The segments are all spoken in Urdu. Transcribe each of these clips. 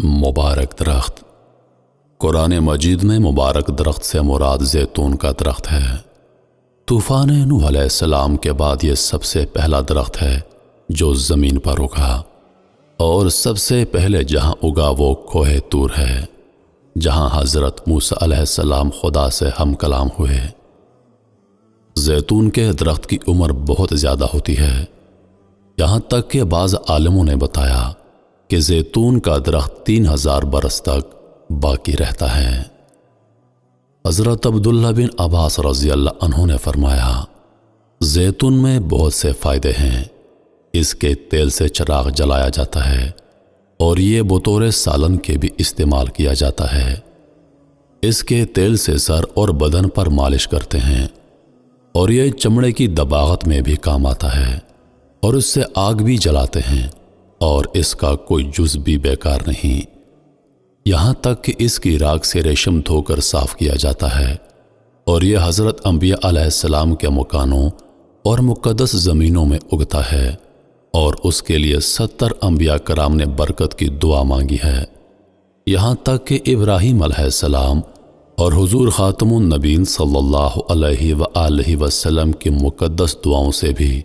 مبارک درخت۔ قرآن مجید میں مبارک درخت سے مراد زیتون کا درخت ہے۔ طوفان نوح علیہ السلام کے بعد یہ سب سے پہلا درخت ہے جو زمین پر اگا، اور سب سے پہلے جہاں اگا وہ کوہ طور ہے، جہاں حضرت موسیٰ علیہ السلام خدا سے ہم کلام ہوئے۔ زیتون کے درخت کی عمر بہت زیادہ ہوتی ہے، یہاں تک کہ بعض عالموں نے بتایا کہ زیتون کا درخت 3000 برس تک باقی رہتا ہے۔ حضرت عبداللہ بن عباس رضی اللہ عنہ نے فرمایا، زیتون میں بہت سے فائدے ہیں۔ اس کے تیل سے چراغ جلایا جاتا ہے اور یہ بطور سالن کے بھی استعمال کیا جاتا ہے۔ اس کے تیل سے سر اور بدن پر مالش کرتے ہیں، اور یہ چمڑے کی دباغت میں بھی کام آتا ہے، اور اس سے آگ بھی جلاتے ہیں، اور اس کا کوئی جز بھی بیکار نہیں، یہاں تک کہ اس کی راکھ سے ریشم دھو کر صاف کیا جاتا ہے، اور یہ حضرت انبیاء علیہ السلام کے مکانوں اور مقدس زمینوں میں اگتا ہے، اور اس کے لیے 70 انبیاء کرام نے برکت کی دعا مانگی ہے، یہاں تک کہ ابراہیم علیہ السلام اور حضور خاتم النبیین صلی اللہ علیہ وآلہ وسلم کی مقدس دعاؤں سے بھی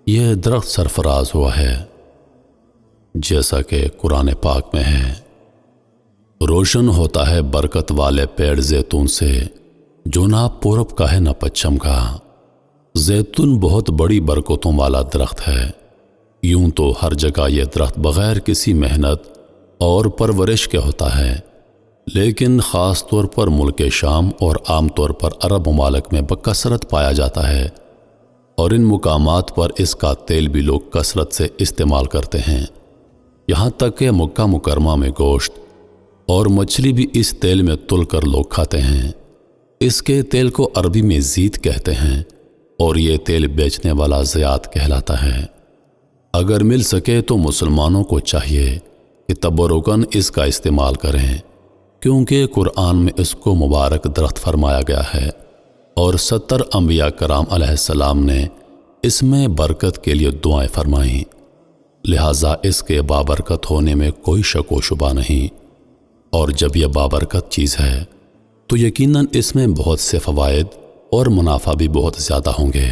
یہ درخت سرفراز ہوا ہے، جیسا کہ قرآن پاک میں ہے، روشن ہوتا ہے برکت والے پیڑ زیتون سے، جو نہ پورب کا ہے نہ پچھم کا۔ زیتون بہت بڑی برکتوں والا درخت ہے۔ یوں تو ہر جگہ یہ درخت بغیر کسی محنت اور پرورش کے ہوتا ہے، لیکن خاص طور پر ملک شام اور عام طور پر عرب ممالک میں بکثرت پایا جاتا ہے، اور ان مقامات پر اس کا تیل بھی لوگ کثرت سے استعمال کرتے ہیں، یہاں تک کہ مکہ مکرمہ میں گوشت اور مچھلی بھی اس تیل میں تل کر لوگ کھاتے ہیں۔ اس کے تیل کو عربی میں زیت کہتے ہیں، اور یہ تیل بیچنے والا زیات کہلاتا ہے۔ اگر مل سکے تو مسلمانوں کو چاہیے کہ تبرکاً اس کا استعمال کریں، کیونکہ قرآن میں اس کو مبارک درخت فرمایا گیا ہے، اور 70 انبیاء کرام علیہ السلام نے اس میں برکت کے لیے دعائیں فرمائیں، لہٰذا اس کے بابرکت ہونے میں کوئی شک و شبہ نہیں، اور جب یہ بابرکت چیز ہے تو یقیناً اس میں بہت سے فوائد اور منافع بھی بہت زیادہ ہوں گے۔